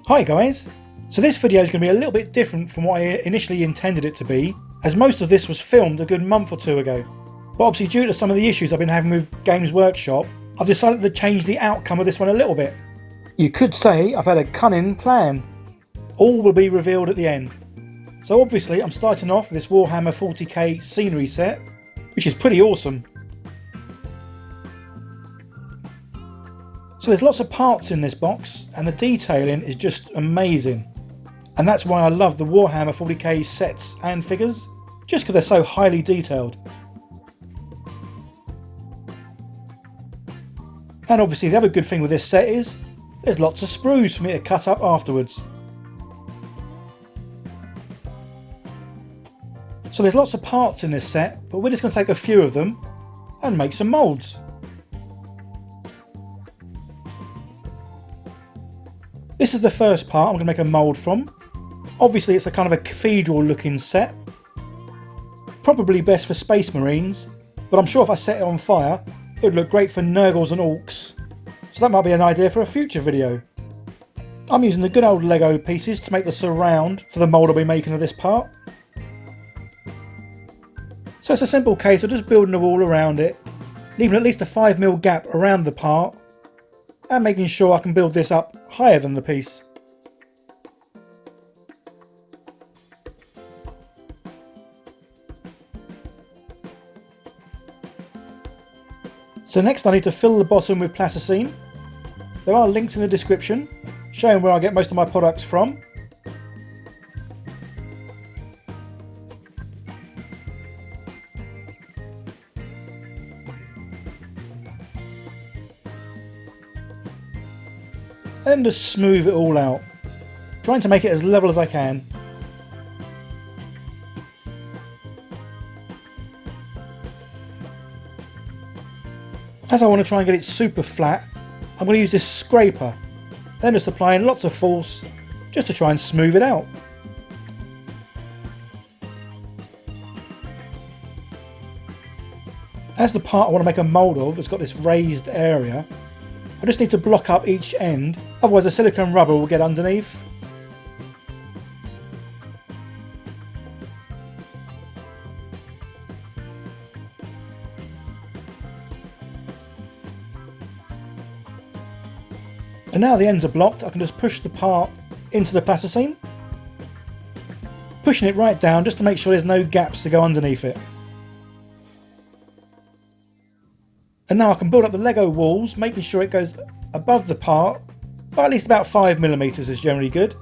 Hi guys! So this video is going to be a little bit different from what I initially intended it to be, as most of this was filmed a good month or two ago. But obviously due to some of the issues I've been having with Games Workshop, I've decided to change the outcome of this one a little bit. You could say I've had a cunning plan. All will be revealed at the end. So obviously I'm starting off with this Warhammer 40k scenery set, which is pretty awesome. So there's lots of parts in this box and the detailing is just amazing. And that's why I love the Warhammer 40k sets and figures, just because they're so highly detailed. And obviously the other good thing with this set is there's lots of sprues for me to cut up afterwards. So there's lots of parts in this set, but we're just going to take a few of them and make some moulds. This is the first part I'm going to make a mould from. Obviously it's a kind of a cathedral looking set. Probably best for Space Marines, but I'm sure if I set it on fire it would look great for Nurgles and Orcs. So that might be an idea for a future video. I'm using the good old Lego pieces to make the surround for the mould I'll be making of this part. So it's a simple case of just building a wall around it, leaving at least a 5mm gap around the part, and making sure I can build this up higher than the piece. So next I need to fill the bottom with plasticine. There are links in the description showing where I get most of my products from. And just smooth it all out, trying to make it as level as I can. As I want to try and get it super flat, I'm going to use this scraper, then just applying lots of force just to try and smooth it out. As the part I want to make a mould of has got this raised area, I just need to block up each end, otherwise the silicone rubber will get underneath. And now the ends are blocked, I can just push the part into the plasticine, pushing it right down just to make sure there's no gaps to go underneath it. And now I can build up the Lego walls, making sure it goes above the part, but at least about 5mm is generally good.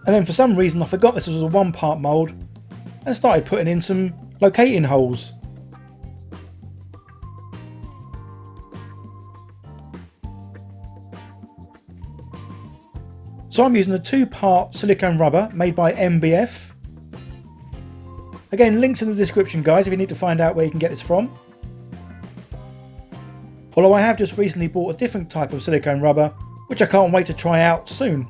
And then for some reason I forgot this was a one-part mould and started putting in some locating holes. So I'm using a 2-part silicone rubber made by MBF. Again, links in the description guys if you need to find out where you can get this from. Although I have just recently bought a different type of silicone rubber which I can't wait to try out soon.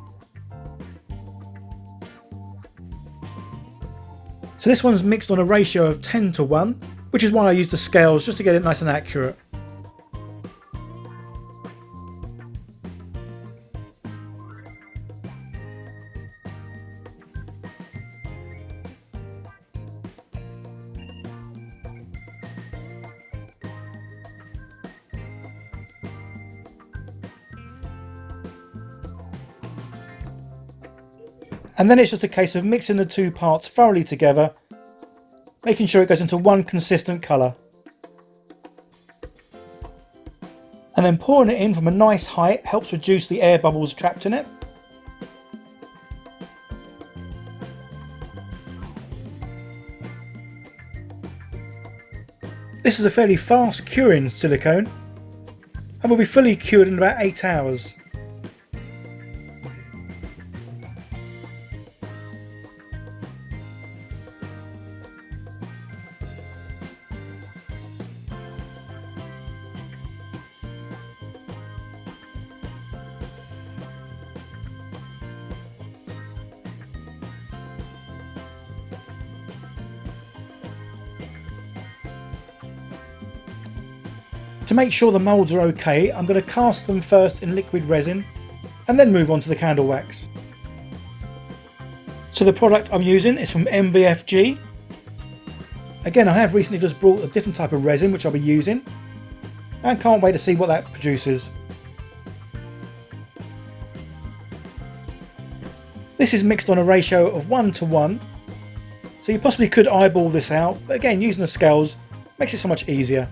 So this one's mixed on a ratio of 10:1, which is why I use the scales just to get it nice and accurate. And then it's just a case of mixing the two parts thoroughly together, making sure it goes into one consistent colour. And then pouring it in from a nice height helps reduce the air bubbles trapped in it. This is a fairly fast curing silicone and will be fully cured in about 8 hours. To make sure the moulds are okay, I'm going to cast them first in liquid resin and then move on to the candle wax. So the product I'm using is from MBFG. Again, I have recently just brought a different type of resin which I'll be using, and can't wait to see what that produces. This is mixed on a ratio of 1:1, so you possibly could eyeball this out, but again, using the scales makes it so much easier.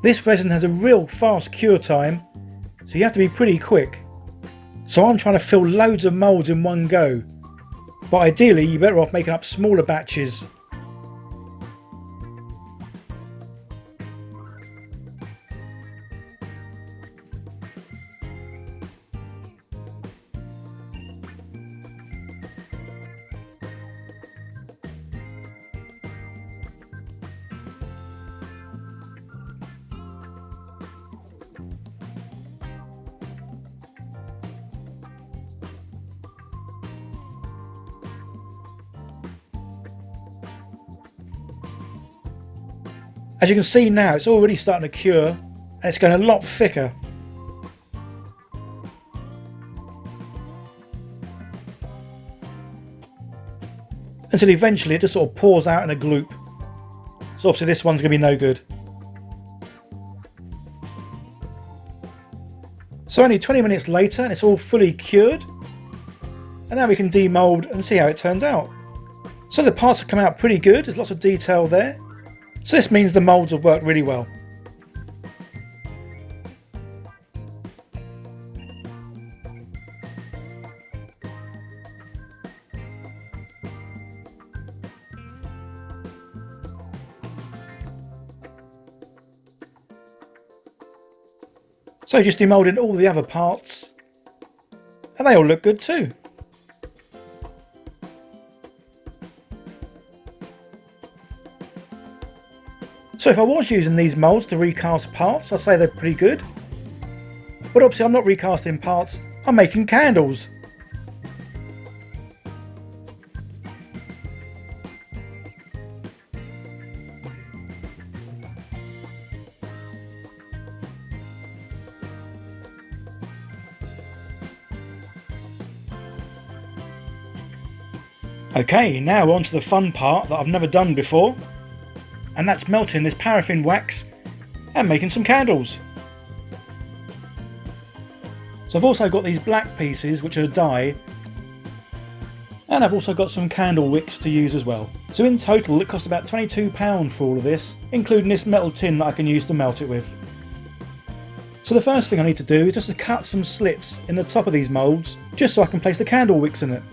This resin has a real fast cure time, so you have to be pretty quick. So I'm trying to fill loads of moulds in one go, but ideally you're better off making up smaller batches. As you can see now, it's already starting to cure and it's going a lot thicker. Until eventually it just sort of pours out in a gloop. So obviously this one's going to be no good. So only 20 minutes later and it's all fully cured. And now we can demould and see how it turns out. So the parts have come out pretty good, there's lots of detail there. So this means the moulds have worked really well. So just demoulded all the other parts and they all look good too. So if I was using these moulds to recast parts, I'd say they're pretty good. But obviously I'm not recasting parts, I'm making candles. Okay, now on to the fun part that I've never done before. And that's melting this paraffin wax and making some candles. So I've also got these black pieces which are dye, and I've also got some candle wicks to use as well. So in total it cost about £22 for all of this, including this metal tin that I can use to melt it with. So the first thing I need to do is just to cut some slits in the top of these moulds, just so I can place the candle wicks in it.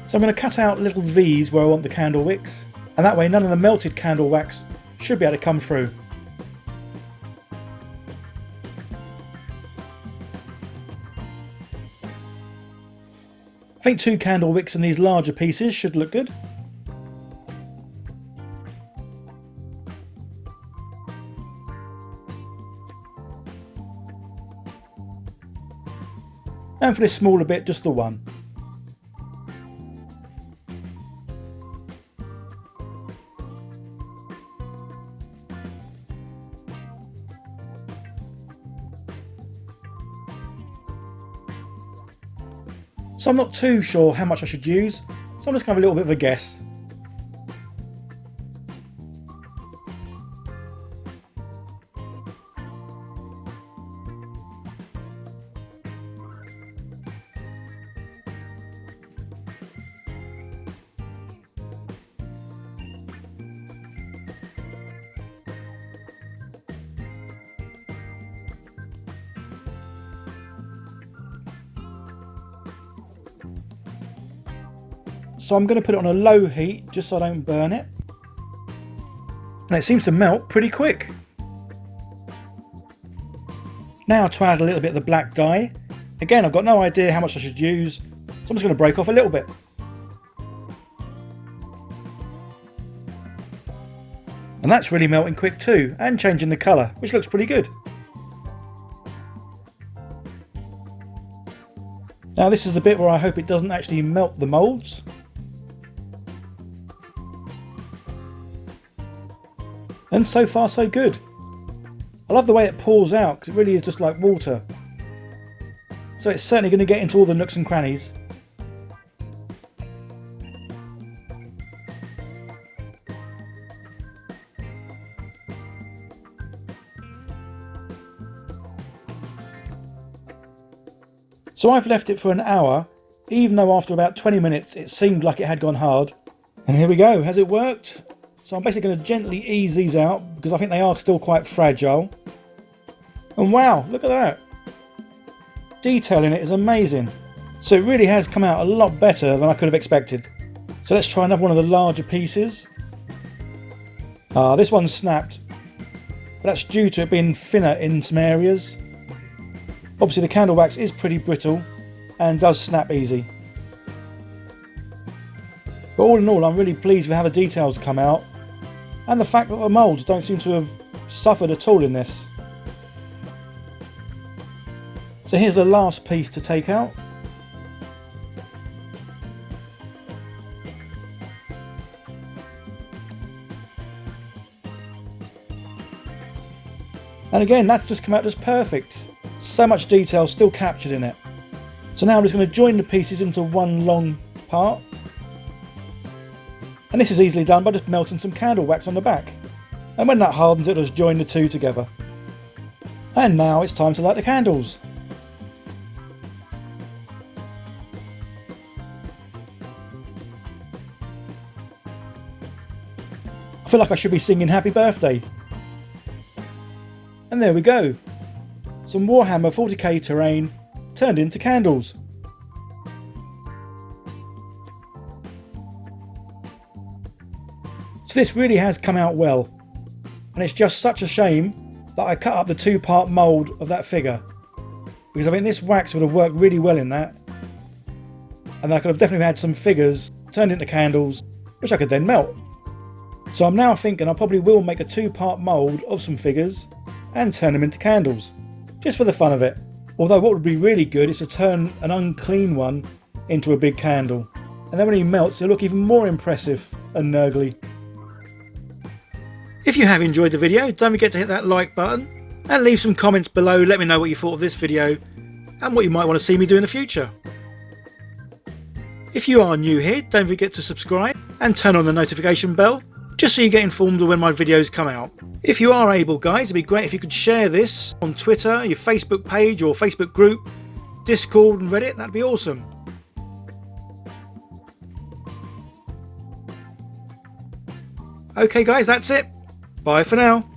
So I'm going to cut out little V's where I want the candle wicks, and that way none of the melted candle wax should be able to come through. I think 2 candle wicks in these larger pieces should look good. And for this smaller bit, just the one. So I'm not too sure how much I should use, so I'm just going to have a little bit of a guess. so I'm going to put it on a low heat just so I don't burn it. And it seems to melt pretty quick. Now to add a little bit of the black dye. Again, I've got no idea how much I should use, so I'm just going to break off a little bit. And that's really melting quick too, and changing the colour, which looks pretty good. Now this is the bit where I hope it doesn't actually melt the moulds. And so far so good. I love the way it pours out because it really is just like water. So it's certainly going to get into all the nooks and crannies. So I've left it for an hour, even though after about 20 minutes it seemed like it had gone hard. And here we go, has it worked? So I'm basically going to gently ease these out because I think they are still quite fragile. And wow, look at that. Detail in it is amazing. So it really has come out a lot better than I could have expected. So let's try another one of the larger pieces. This one's snapped. But that's due to it being thinner in some areas. Obviously the candle wax is pretty brittle and does snap easy. But all in all, I'm really pleased with how the details come out. And the fact that the moulds don't seem to have suffered at all in this. So here's the last piece to take out. And again, that's just come out just perfect. So much detail still captured in it. So now I'm just going to join the pieces into one long part. And this is easily done by just melting some candle wax on the back. And when that hardens, it'll just join the two together. And now it's time to light the candles. I feel like I should be singing Happy Birthday. And there we go. Some Warhammer 40k terrain turned into candles. So this really has come out well. And it's just such a shame that I cut up the two-part mould of that figure. Because I think this wax would have worked really well in that. And I could have definitely had some figures turned into candles, which I could then melt. So I'm now thinking I probably will make a two-part mould of some figures and turn them into candles, just for the fun of it. Although what would be really good is to turn an unclean one into a big candle. And then when he melts, it'll look even more impressive and nurgly. If you have enjoyed the video, don't forget to hit that like button and leave some comments below. Let me know what you thought of this video and what you might want to see me do in the future. If you are new here, don't forget to subscribe and turn on the notification bell, just so you get informed of when my videos come out. If you are able, guys, it'd be great if you could share this on Twitter, your Facebook page or Facebook group, Discord and Reddit. That'd be awesome. Okay guys, that's it. Bye for now.